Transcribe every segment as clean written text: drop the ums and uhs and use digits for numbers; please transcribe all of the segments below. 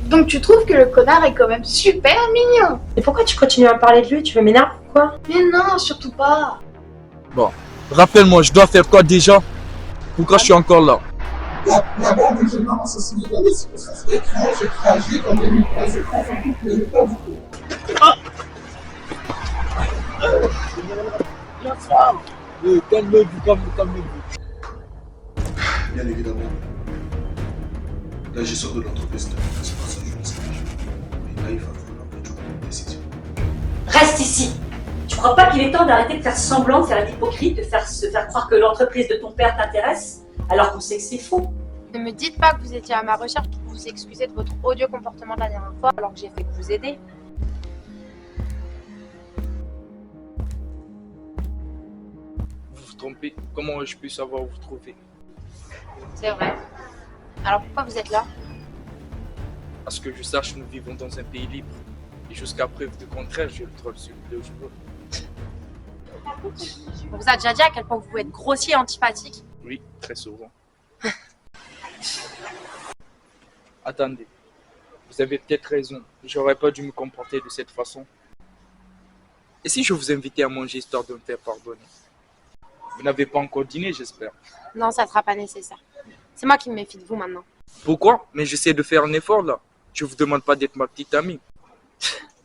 Donc tu trouves que le connard est quand même super mignon? Mais pourquoi tu continues à parler de lui? Tu veux m'énerver ou quoi? Mais non, surtout pas. Bon, rappelle-moi, je dois faire quoi déjà? Pourquoi je suis encore là? La mort de jeune homme assassiné dans des circonstances étranges et tragiques en 2013 et convaincu que les pas du tout. Calmez-vous, calmez-vous. Bien évidemment, la gestion de l'entreprise ne passe pas sa journée sage. Mais là, il va falloir que tu prennes une décision. Reste ici. Tu crois pas qu'il est temps d'arrêter de faire semblant, de faire l'hypocrite, de se faire croire que l'entreprise de ton père t'intéresse, alors qu'on sait que c'est faux? Ne me dites pas que vous étiez à ma recherche pour vous excuser de votre odieux comportement de la dernière fois alors que j'ai fait que vous aider. Vous vous trompez. Comment je peux savoir où vous trouvez? C'est vrai. Alors pourquoi vous êtes là? Parce que je sache, nous vivons dans un pays libre. Et jusqu'à preuve du contraire, j'ai le droit de circuler où je veux. On vous a déjà dit à quel point vous pouvez être grossier et antipathique. Oui, très souvent. Attendez. Vous avez peut-être raison. J'aurais pas dû me comporter de cette façon. Et si je vous invitais à manger histoire de me faire pardonner? Vous n'avez pas encore dîné, j'espère. Non, ça sera pas nécessaire. C'est moi qui me méfie de vous maintenant. Pourquoi? Mais j'essaie de faire un effort là. Je vous demande pas d'être ma petite amie.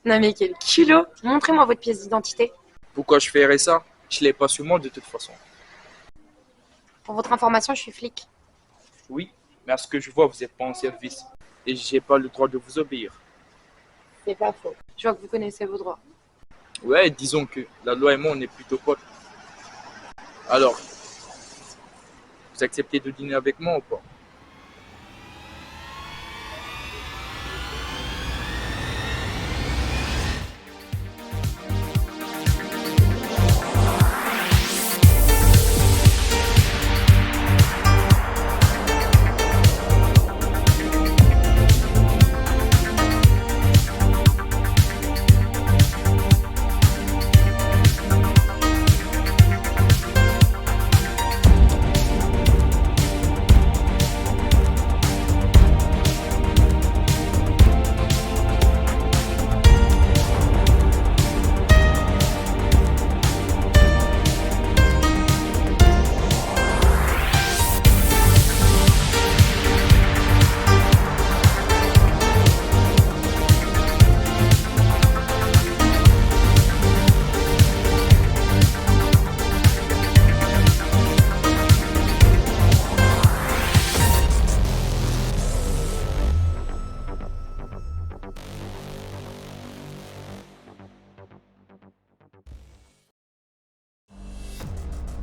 Non mais quel culot! Montrez-moi votre pièce d'identité. Pourquoi je ferais ça? Je l'ai pas sur moi de toute façon. Pour votre information, je suis flic. Oui, mais à ce que je vois, vous n'êtes pas en service. Et j'ai pas le droit de vous obéir. C'est pas faux. Je vois que vous connaissez vos droits. Ouais, disons que la loi et moi, on est plutôt potes. Alors, vous acceptez de dîner avec moi ou pas?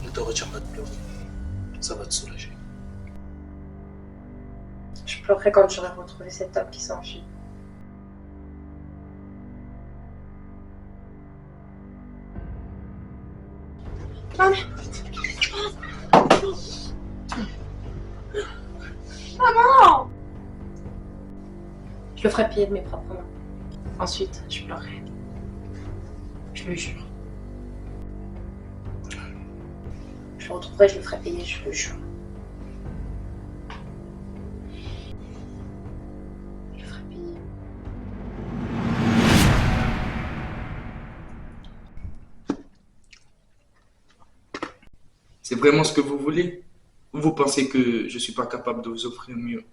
Ne te retiens pas de pleurer. Ça va te soulager. Je pleurerai quand j'aurai retrouvé cet homme qui s'enfuit. Maman! Je le ferai payer de mes propres mains. Ensuite, je pleurerai. Je le jure. Je le retrouverai, je le ferai payer, je le jure. Je le ferai payer. C'est vraiment ce que vous voulez? Ou vous pensez que je suis pas capable de vous offrir mieux?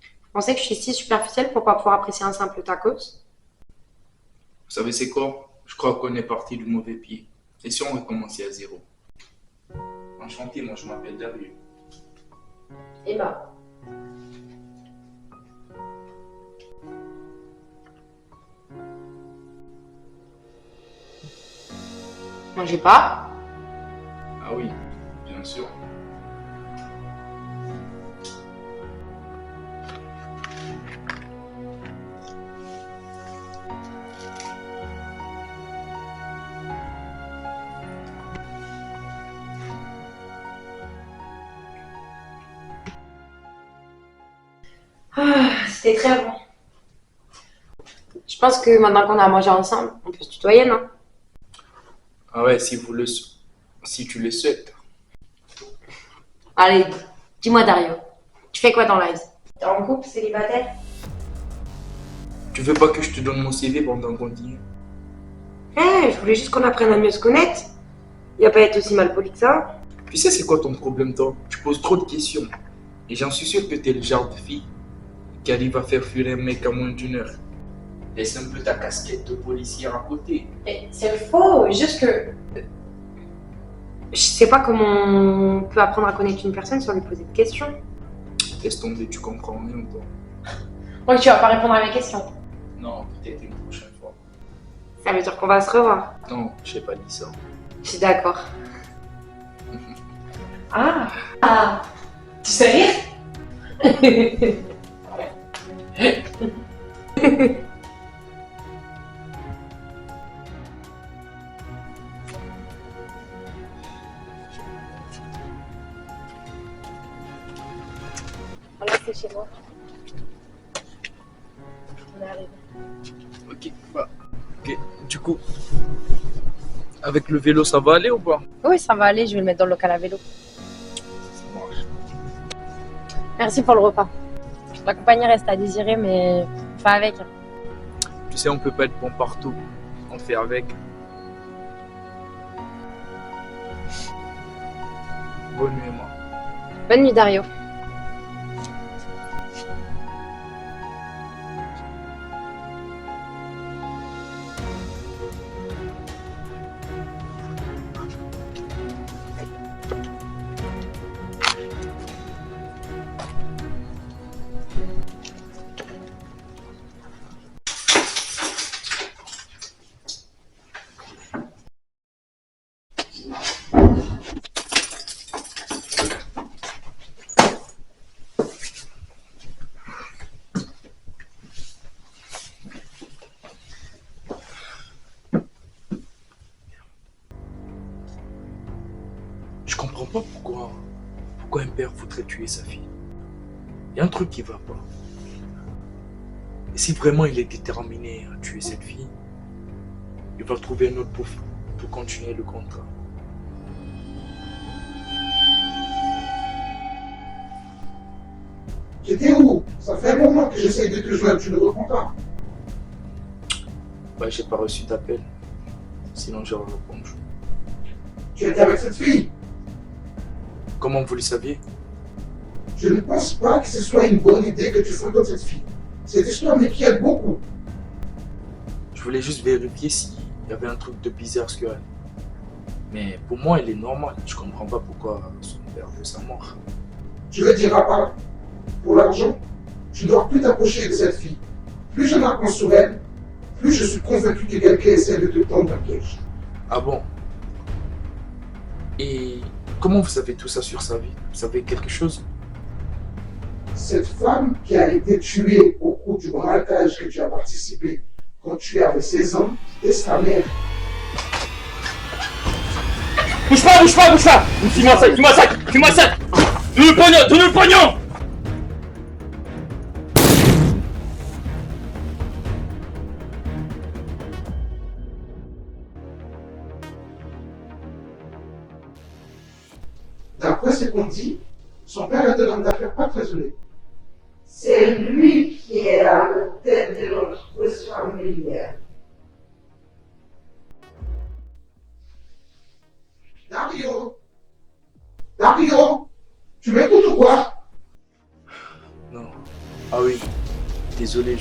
Vous pensez que je suis si superficielle pour pas pouvoir apprécier un simple tacos? Vous savez c'est quoi? Je crois qu'on est parti du mauvais pied. Et si on recommençait à zéro? Enchanté, moi je m'appelle Dario. Emma. Mangez pas. Ah oui, bien sûr. C'était très bon. Je pense que maintenant qu'on a mangé ensemble, on peut se tutoyer, non? Ah ouais, si tu le souhaites. Allez, dis-moi Dario, tu fais quoi dans la vie? T'es en couple, célibataire? Tu veux pas que je te donne mon CV pendant qu'on dîne? Je voulais juste qu'on apprenne à mieux se connaître. Y a pas à être aussi mal poli que ça. Tu sais c'est quoi ton problème toi? Tu poses trop de questions. Et j'en suis sûr que t'es le genre de fille qui arrive à faire fuir un mec à moins d'une heure. Laisse un peu ta casquette de policière à côté. Mais c'est faux, juste que... Je sais pas comment on peut apprendre à connaître une personne sans lui poser de questions. Laisse tomber, tu comprends rien toi. Ouais, tu vas pas répondre à mes questions. Non, peut-être une prochaine fois. Ça veut dire qu'on va se revoir. Non, j'ai pas dit ça. Je suis d'accord. Ah, tu sais rire? Voilà, c'est chez moi. On est arrivé. Ok, bah, ok. Du coup, avec le vélo, ça va aller ou pas? Oui, ça va aller, je vais le mettre dans le local à vélo. Ça marche. Merci pour le repas. La compagnie reste à désirer, mais pas avec. Tu sais, on peut pas être bon partout. On fait avec. Bonne nuit, moi. Bonne nuit, Dario. Je comprends pas pourquoi un père voudrait tuer sa fille. Il y a un truc qui va pas. Et si vraiment il est déterminé à tuer cette fille, il va trouver un autre pour continuer le contrat. J'étais où? Ça fait un moment que j'essaye de te joindre, tu ne réponds pas. Bah, j'ai pas reçu d'appel. Sinon, j'aurais répondu. Tu étais avec cette fille. Comment vous le saviez? Je ne pense pas que ce soit une bonne idée que tu photos cette fille. Cette histoire m'inquiète beaucoup. Je voulais juste vérifier s'il y avait un truc de bizarre sur elle. Mais pour moi, elle est normale. Je comprends pas pourquoi son père veut sa mort. Tu le diras pas. Pour l'argent, tu ne dois plus t'approcher de cette fille. Plus je m'apprends sur elle, plus je suis convaincu que quelqu'un essaie de te tendre un piège. Ah bon? Et comment vous savez tout ça sur sa vie? Vous savez quelque chose? Cette femme qui a été tuée au cours du braquage que tu as participé quand tu avais 16 ans, est sa mère. Bouge pas, bouge pas, bouge pas! Fais-moi ça, fais-moi ça, fais-moi ça! Donne-nous le pognon, donne-nous le pognon! D'après ce qu'on dit, son père est un homme d'affaires pas très honnête. C'est lui qui est à la tête de l'entreprise familiale. Dario! Dario! Tu m'écoutes ou quoi? Non. Ah oui. Désolé,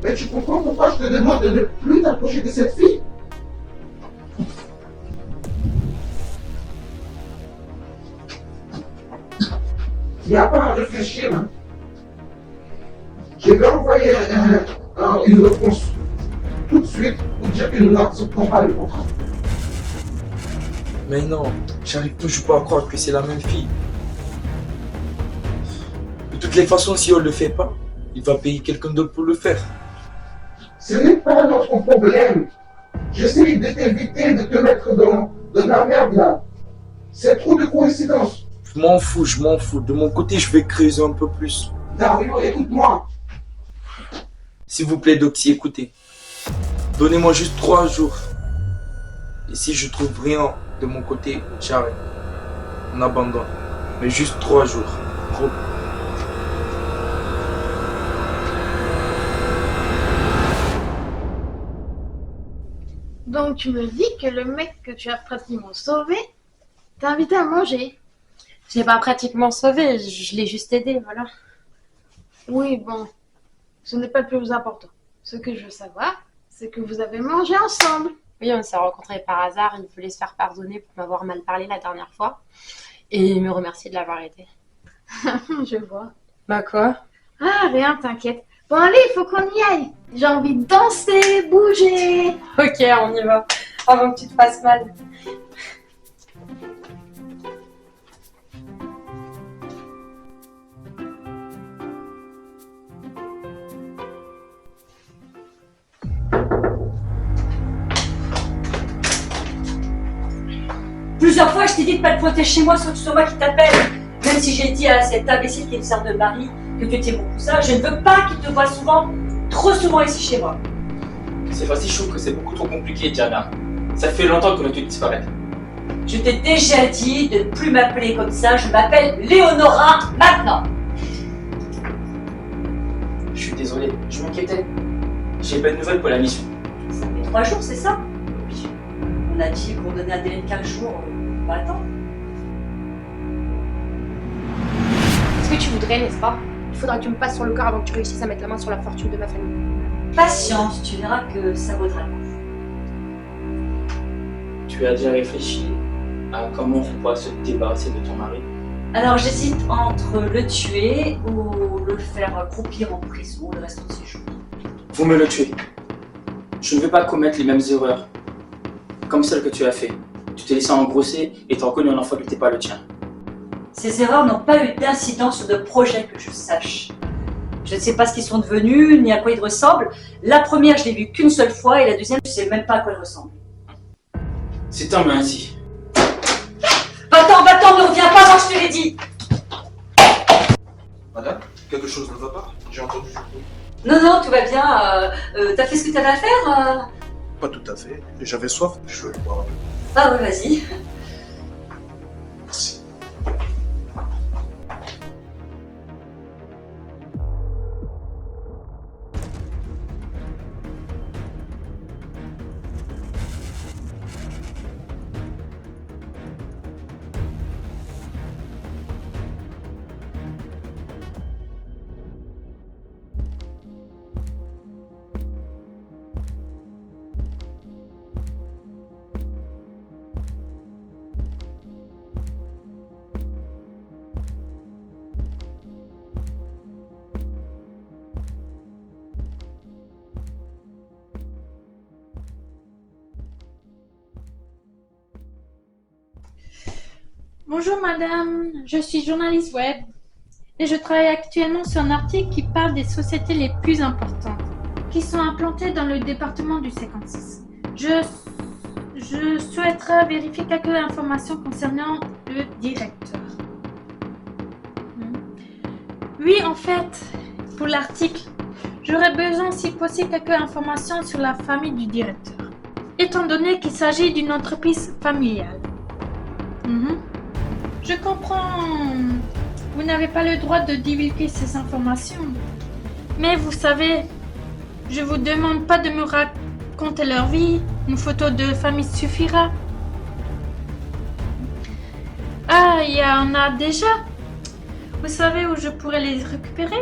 Mais tu comprends pourquoi je te demande de ne plus t'approcher de cette fille? Il n'y a pas à réfléchir. Hein. Je vais envoyer une réponse tout de suite pour dire que nous n'acceptons pas le contrat. Mais non, j'arrive toujours pas à croire que c'est la même fille. De toutes les façons, si on le fait pas, il va payer quelqu'un d'autre pour le faire. Ce n'est pas notre problème. J'essaie de t'éviter de te mettre dans la merde là. C'est trop de coïncidences. Je m'en fous, je m'en fous. De mon côté, je vais creuser un peu plus. Dario, écoute-moi. S'il vous plaît, Doxy, écoutez. Donnez-moi juste 3 jours. Et si je trouve rien de mon côté, j'arrête. On abandonne. Mais juste 3 jours. Gros. Donc tu me dis que le mec que tu as pratiquement sauvé t'a invité à manger. Je l'ai pas pratiquement sauvé, je l'ai juste aidé, voilà. Oui, bon, ce n'est pas le plus important. Ce que je veux savoir, c'est que vous avez mangé ensemble. Oui, on s'est rencontrés par hasard, il voulait se faire pardonner pour m'avoir mal parlé la dernière fois. Et il me remercie de l'avoir aidé. Je vois. Bah quoi? Ah, rien, t'inquiète. Bon, allez, il faut qu'on y aille. J'ai envie de danser, bouger. Ok, on y va. Avant que tu te fasses mal. Plusieurs fois, je t'ai dit de pas te pointer chez moi, sur moi qui t'appelle. Même si j'ai dit à cet imbécile qui est une sœur de Marie que tu étais mon cousin, je ne veux pas qu'il te voie souvent, trop souvent ici chez moi. Cette fois-ci, je trouve que c'est beaucoup trop compliqué, Diana. Ça fait longtemps qu'on a tout disparaître. Je t'ai déjà dit de ne plus m'appeler comme ça, je m'appelle Léonora maintenant. Je suis désolé, je m'inquiétais. J'ai pas de nouvelles pour la mission. Ça fait 3 jours, c'est ça? Oui. On a dit qu'on donnait un délai de 15 jours. On va attendre. Ce que tu voudrais, n'est-ce pas? Il faudra que tu me passes sur le corps avant que tu réussisses à mettre la main sur la fortune de ma famille. Patience, tu verras que ça vaudra le coup. Tu as déjà réfléchi à comment on pourra se débarrasser de ton mari? Alors j'hésite entre le tuer ou le faire croupir en prison le reste de ses jours. Vous me le tuez. Je ne veux pas commettre les mêmes erreurs comme celles que tu as fait. Tu t'es laissé engrosser et t'as reconnu un enfant qui n'était pas le tien. Ces erreurs n'ont pas eu d'incidence sur de projets que je sache. Je ne sais pas ce qu'ils sont devenus, ni à quoi ils ressemblent. La première, je l'ai vue qu'une seule fois, et la deuxième, je ne sais même pas à quoi elle ressemble. C'est tant mais ainsi. Va-t'en, ne reviens pas avant que je te l'ai dit. Madame, quelque chose ne va pas? J'ai entendu du bruit. Non, tout va bien. T'as fait ce que t'avais à faire Pas tout à fait. J'avais soif, je veux le boire un peu. Ah ouais, vas-y. Merci. Bonjour madame, je suis journaliste web et je travaille actuellement sur un article qui parle des sociétés les plus importantes qui sont implantées dans le département du 56. Je souhaiterais vérifier quelques informations concernant le directeur. Oui, en fait, pour l'article, j'aurais besoin si possible quelques informations sur la famille du directeur, étant donné qu'il s'agit d'une entreprise familiale. Je comprends. Vous n'avez pas le droit de divulguer ces informations. Mais vous savez, je vous demande pas de me raconter leur vie. Une photo de famille suffira. Ah, il y en a déjà. Vous savez où je pourrais les récupérer?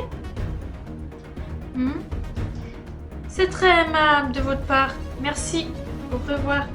C'est très aimable de votre part. Merci. Au revoir.